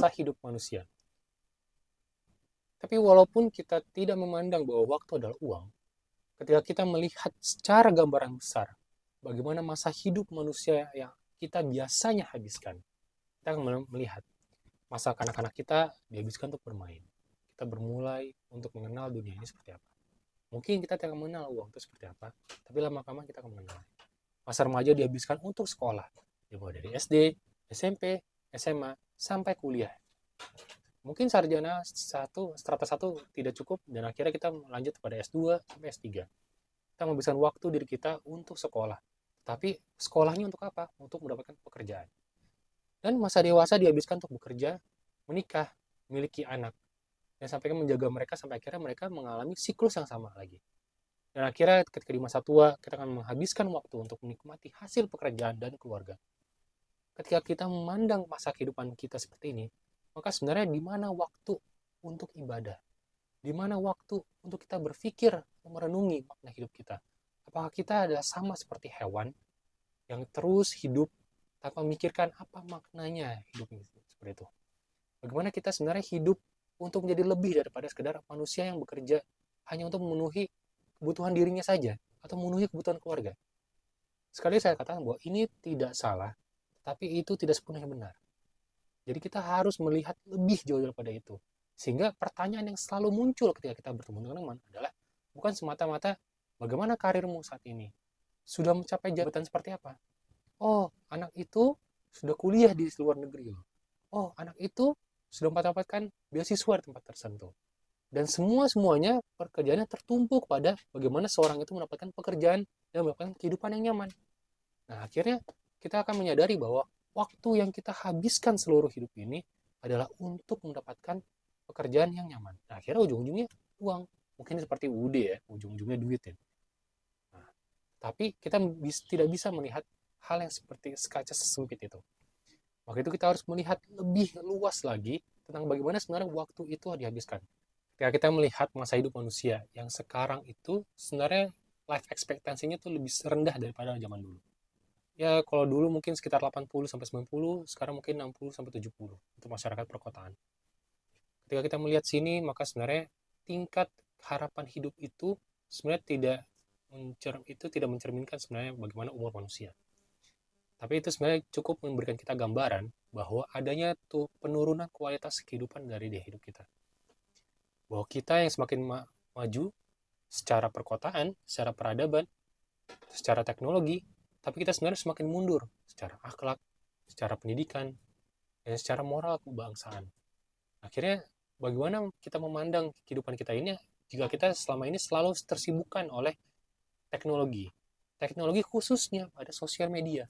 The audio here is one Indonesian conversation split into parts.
masa hidup manusia. Tapi walaupun kita tidak memandang bahwa waktu adalah uang, ketika kita melihat secara gambaran besar bagaimana masa hidup manusia yang kita biasanya habiskan, kita akan melihat masa kanak-kanak kita dihabiskan untuk bermain. Kita bermulai untuk mengenal dunia ini seperti apa. Mungkin kita tidak mengenal uang itu seperti apa, tapi lama-lama kita akan mengenal. Masa remaja dihabiskan untuk sekolah, dimulai dari SD, SMP, SMA, sampai kuliah. Mungkin sarjana strata 1 tidak cukup, dan akhirnya kita lanjut pada S2 sampai S3. Kita menghabiskan waktu diri kita untuk sekolah. Tapi sekolahnya untuk apa? Untuk mendapatkan pekerjaan. Dan masa dewasa dihabiskan untuk bekerja, menikah, memiliki anak. Dan sampai menjaga mereka sampai akhirnya mereka mengalami siklus yang sama lagi. Dan akhirnya ketika di masa tua, kita akan menghabiskan waktu untuk menikmati hasil pekerjaan dan keluarga. Ketika kita memandang masa kehidupan kita seperti ini, maka sebenarnya di mana waktu untuk ibadah? Di mana waktu untuk kita berpikir, merenungi makna hidup kita? Apakah kita adalah sama seperti hewan yang terus hidup tanpa memikirkan apa maknanya hidup ini seperti itu? Bagaimana kita sebenarnya hidup untuk menjadi lebih daripada sekedar manusia yang bekerja hanya untuk memenuhi kebutuhan dirinya saja atau memenuhi kebutuhan keluarga? Sekali saya katakan bahwa ini tidak salah, tapi itu tidak sepenuhnya benar. Jadi kita harus melihat lebih jauh daripada itu. Sehingga pertanyaan yang selalu muncul ketika kita bertemu dengan teman adalah bukan semata-mata bagaimana karirmu saat ini? Sudah mencapai jabatan seperti apa? Oh, anak itu sudah kuliah di luar negeri. Oh, anak itu sudah mendapatkan beasiswa di tempat tertentu. Dan semuanya pekerjaannya tertumpu pada bagaimana seorang itu mendapatkan pekerjaan dan mendapatkan kehidupan yang nyaman. Nah, akhirnya kita akan menyadari bahwa waktu yang kita habiskan seluruh hidup ini adalah untuk mendapatkan pekerjaan yang nyaman. Nah, akhirnya ujung-ujungnya uang. Mungkin seperti UD ya, ujung-ujungnya duit ya. Nah, tapi kita tidak bisa melihat hal yang seperti kaca sesempit itu. Maka itu kita harus melihat lebih luas lagi tentang bagaimana sebenarnya waktu itu dihabiskan. Ketika kita melihat masa hidup manusia yang sekarang itu sebenarnya life expectancy-nya tuh lebih rendah daripada zaman dulu. Ya kalau dulu mungkin sekitar 80 sampai 90, sekarang mungkin 60 sampai 70 untuk masyarakat perkotaan. Ketika kita melihat sini, maka sebenarnya tingkat harapan hidup itu sebenarnya tidak mencerminkan sebenarnya bagaimana umur manusia. Tapi itu sebenarnya cukup memberikan kita gambaran bahwa adanya tuh penurunan kualitas kehidupan dari dia hidup kita. Bahwa kita yang semakin maju secara perkotaan, secara peradaban, secara teknologi, tapi kita sebenarnya semakin mundur secara akhlak, secara pendidikan, dan secara moral kebangsaan. Akhirnya bagaimana kita memandang kehidupan kita ini jika kita selama ini selalu tersibukkan oleh teknologi. Teknologi khususnya pada sosial media.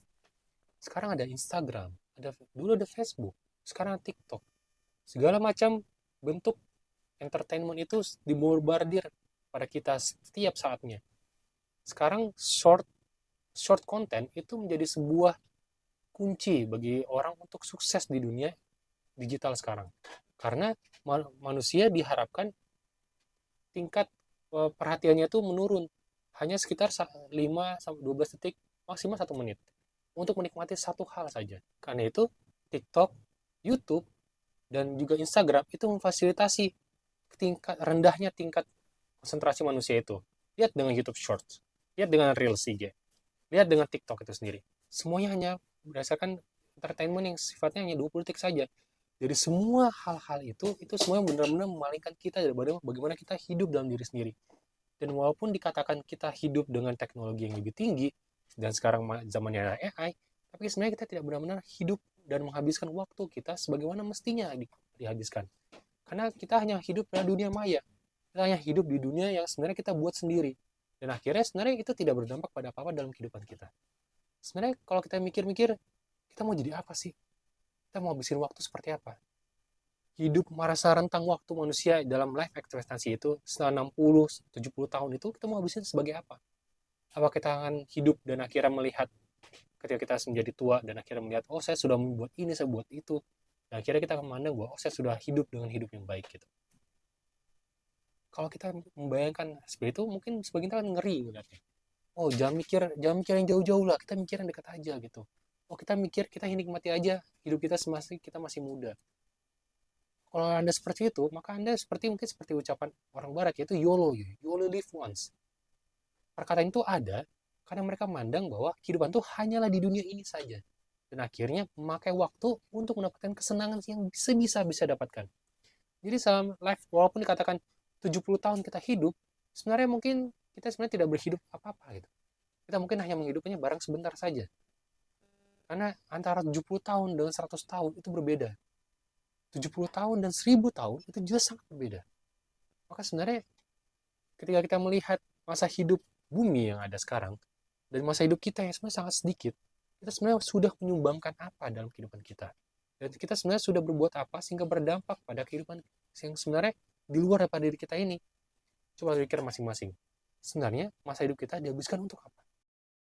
Sekarang ada Instagram, dulu ada Facebook, sekarang ada TikTok. Segala macam bentuk entertainment itu dibombardir pada kita setiap saatnya. Sekarang short content itu menjadi sebuah kunci bagi orang untuk sukses di dunia digital sekarang. Karena manusia diharapkan tingkat perhatiannya itu menurun hanya sekitar 5 sampai 12 detik, maksimal 1 menit untuk menikmati satu hal saja. Karena itu TikTok, YouTube, dan juga Instagram itu memfasilitasi rendahnya tingkat konsentrasi manusia itu. Lihat dengan YouTube Shorts, lihat dengan Reels IG, lihat dengan TikTok itu sendiri. Semuanya hanya berdasarkan entertainment yang sifatnya hanya 20 detik saja. Jadi semua hal-hal itu semuanya benar-benar memalingkan kita dari bagaimana kita hidup dalam diri sendiri. Dan walaupun dikatakan kita hidup dengan teknologi yang lebih tinggi, dan sekarang zamannya ada AI, tapi sebenarnya kita tidak benar-benar hidup dan menghabiskan waktu kita sebagaimana mestinya dihabiskan. Karena kita hanya hidup pada dunia maya. Kita hanya hidup di dunia yang sebenarnya kita buat sendiri. Dan akhirnya sebenarnya itu tidak berdampak pada apa-apa dalam kehidupan kita. Sebenarnya kalau kita mikir-mikir, kita mau jadi apa sih? Kita mau habisin waktu seperti apa? Hidup merasa rentang waktu manusia dalam life ekspektasi itu setelah 60-70 tahun itu kita mau habisin sebagai apa? Apa kita akan hidup dan akhirnya melihat ketika kita menjadi tua dan akhirnya melihat, oh saya sudah membuat ini, saya buat itu. Dan akhirnya kita akan memandang bahwa oh saya sudah hidup dengan hidup yang baik gitu. Kalau kita membayangkan seperti itu, mungkin sebagian kan ngeri ngeliatnya. Oh jangan mikir yang jauh-jauh lah, kita mikir yang dekat aja gitu. Oh kita mikir kita nikmati aja hidup kita semasa kita masih muda. Kalau Anda seperti itu, maka Anda mungkin seperti ucapan orang barat, yaitu YOLO, YOLO live once. Perkataan itu ada karena mereka memandang bahwa kehidupan itu hanyalah di dunia ini saja. Dan akhirnya memakai waktu untuk mendapatkan kesenangan yang bisa dapatkan. Jadi dalam life, walaupun dikatakan 70 tahun kita hidup, sebenarnya mungkin kita sebenarnya tidak berhidup apa-apa gitu. Kita mungkin hanya menghidupnya barang sebentar saja. Karena antara 70 tahun dengan 100 tahun itu berbeda. 70 tahun dan 1000 tahun itu jelas sangat berbeda. Maka sebenarnya ketika kita melihat masa hidup bumi yang ada sekarang, dan masa hidup kita yang sebenarnya sangat sedikit, kita sebenarnya sudah menyumbangkan apa dalam kehidupan kita. Dan kita sebenarnya sudah berbuat apa sehingga berdampak pada kehidupan yang sebenarnya di luar daripada diri kita ini. Coba pikir masing-masing. Sebenarnya masa hidup kita dihabiskan untuk apa?